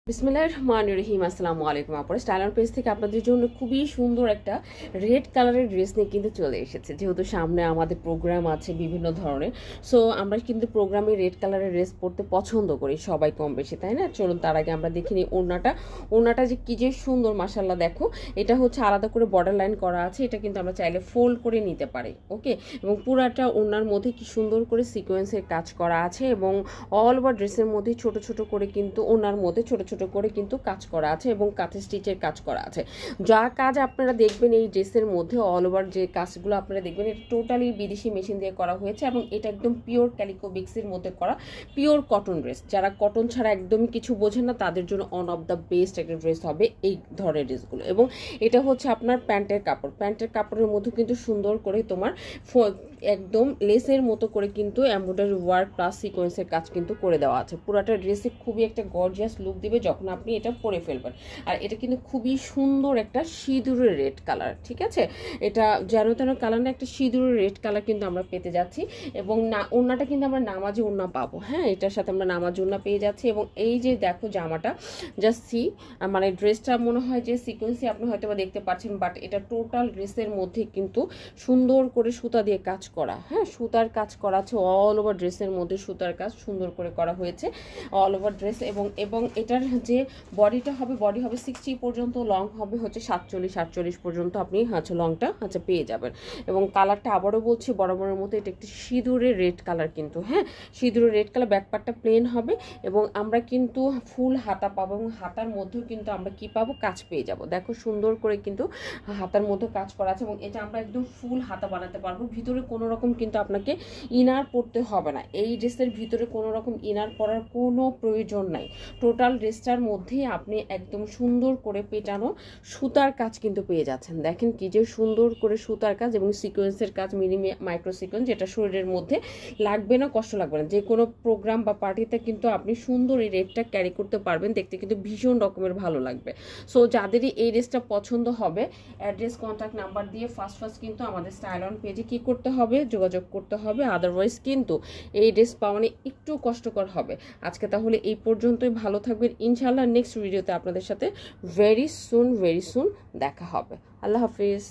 বিসমিল্লাহির রহমানির রহিম। আসসালামু আলাইকুম আপুরা, স্টাইল অন পেজ থেকে আপনাদের জন্য খুবই সুন্দর একটা রেড কালারের ড্রেস নিয়ে কিন্তু চলে এসেছে। যেহেতু সামনে আমাদের প্রোগ্রাম আছে বিভিন্ন ধরনের, সো আমরা কিন্তু প্রোগ্রামে রেড কালারের ড্রেস পরতে পছন্দ করি সবাই কম বেশি, তাই না? চলুন তার আগে আমরা দেখে নিই ওড়নাটা যে কি যে সুন্দর, মাশাআল্লাহ। দেখো, এটা হচ্ছে আলাদা করে বর্ডার লাইন করা আছে, এটা কিন্তু আমরা চাইলে ফোল্ড করে নিতে পারি, ওকে। এবং পুরাটা ওড়নার মধ্যে কি সুন্দর করে সিকোয়েন্সের কাজ করা আছে এবং অল ওভার ড্রেসের মধ্যে ছোট ছোট করে কিন্তু ওড়নার মধ্যে ছোট ছোট করে কিন্তু কাজ করা আছে এবং কাঁথে স্টিচের কাজ করা আছে। যা কাজ আপনারা দেখবেন এই ড্রেসের মধ্যে, অল ওভার যে কাজগুলো আপনারা দেখবেন, এটা টোটালি বিদেশি মেশিন দিয়ে করা হয়েছে এবং এটা একদম পিওর ক্যালিকো বিক্সের মধ্যে করা পিওর কটন ড্রেস। যারা কটন ছাড়া একদমই কিছু বোঝেন না তাদের জন্য অন অফ দ্য বেস্ট একটা ড্রেস হবে এই ধরনের ড্রেসগুলো। এবং এটা হচ্ছে আপনার প্যান্টের কাপড়ের মধ্যে কিন্তু সুন্দর করে তোমার একদম লেসের মতো করে কিন্তু এমব্রয়ডারি ওয়ার্ক প্লাস সিকোয়েন্সের কাজ কিন্তু করে দেওয়া আছে। পুরাটা ড্রেসে খুবই একটা গর্জিয়াস লুক দিবে যখন আপনি এটা পরে ফেলবেন। আর এটা কিন্তু খুবই সুন্দর একটা সিঁদুরের রেড কালার, ঠিক আছে? এটা যেন তেন কালার না, একটা সিঁদুরের রেড কালার কিন্তু আমরা পেতে যাচ্ছি। এবং না, ওড়নাটা কিন্তু আমরা নামাজি ওড়না পাবো, হ্যাঁ, এটার সাথে আমরা নামাজি ওড়না পেয়ে যাচ্ছি। এবং এই যে দেখো জামাটা জাস্ট সি, মানে ড্রেসটা মনে হয় যে সিকোয়েন্সই আপনি হয়তো বা দেখতে পাচ্ছেন, বাট এটা টোটাল ড্রেসের মধ্যে কিন্তু সুন্দর করে সুতা দিয়ে কাজ করা, হ্যাঁ, সুতার কাজ করা আছে অল ওভার ড্রেসের মধ্যে, সুতার কাজ সুন্দর করে করা হয়েছে অল ওভার ড্রেস। এবং এটার যে বডি হবে 60 পর্যন্ত, লং হবে হচ্ছে 47 পর্যন্ত আপনি হচ্ছে লংটা হচ্ছে পেয়ে যাবেন। এবং কালারটা আবারও বলছি বরাবরের মতো এটা একটি সিঁদুরের রেড কালার কিন্তু, হ্যাঁ, সিঁদুরের রেড কালার। ব্যাকপার্টটা প্লেন হবে এবং আমরা কিন্তু ফুল হাতা পাবো এবং হাতার মধ্যেও কিন্তু আমরা কি পাবো, কাজ পেয়ে যাব। দেখো সুন্দর করে কিন্তু হাতার মধ্যে কাজ করা আছে এবং এটা আমরা একদম ফুল হাতা বানাতে পারবো। ভিতরে কোনো রকম কিন্তু আপনাকে ইনার পরতে হবে না, এই ড্রেসের ভিতরে কোনো রকম ইনার পরার কোনো প্রয়োজন নাই। টোটাল ড্রেসটার মধ্যেই আপনি একদম সুন্দর করে পেটানো সুতার কাজ কিন্তু পেয়ে যাচ্ছেন। দেখেন কি যে সুন্দর করে সুতার কাজ এবং সিকোয়েন্সের কাজ, মিনি মাইক্রো সিকোয়েন্স, যেটা শরীরের মধ্যে লাগবে না, কষ্ট লাগবে না। যে কোনো প্রোগ্রাম বা পার্টিতে কিন্তু আপনি সুন্দর এই রেডটা ক্যারি করতে পারবেন, দেখতে কিন্তু ভীষণ রকমের ভালো লাগবে। সো যাদেরই এই ড্রেসটা পছন্দ হবে, অ্যাড্রেস কন্ট্যাক্ট নাম্বার দিয়ে ফার্স্ট কিন্তু আমাদের স্টাইল অন পেজে কি করতে হবে, যোগাযোগ করতে হবে। আদারওয়াইজ কিন্তু এই ড্রেস পাওয়া একটু কষ্টকর হবে। আজকে তাহলে এই পর্যন্তই, ভালো থাকবেন ইনশাআল্লাহ। নেক্সট ভিডিওতে আপনাদের সাথে ভেরি সুন দেখা হবে। আল্লাহ হাফিজ।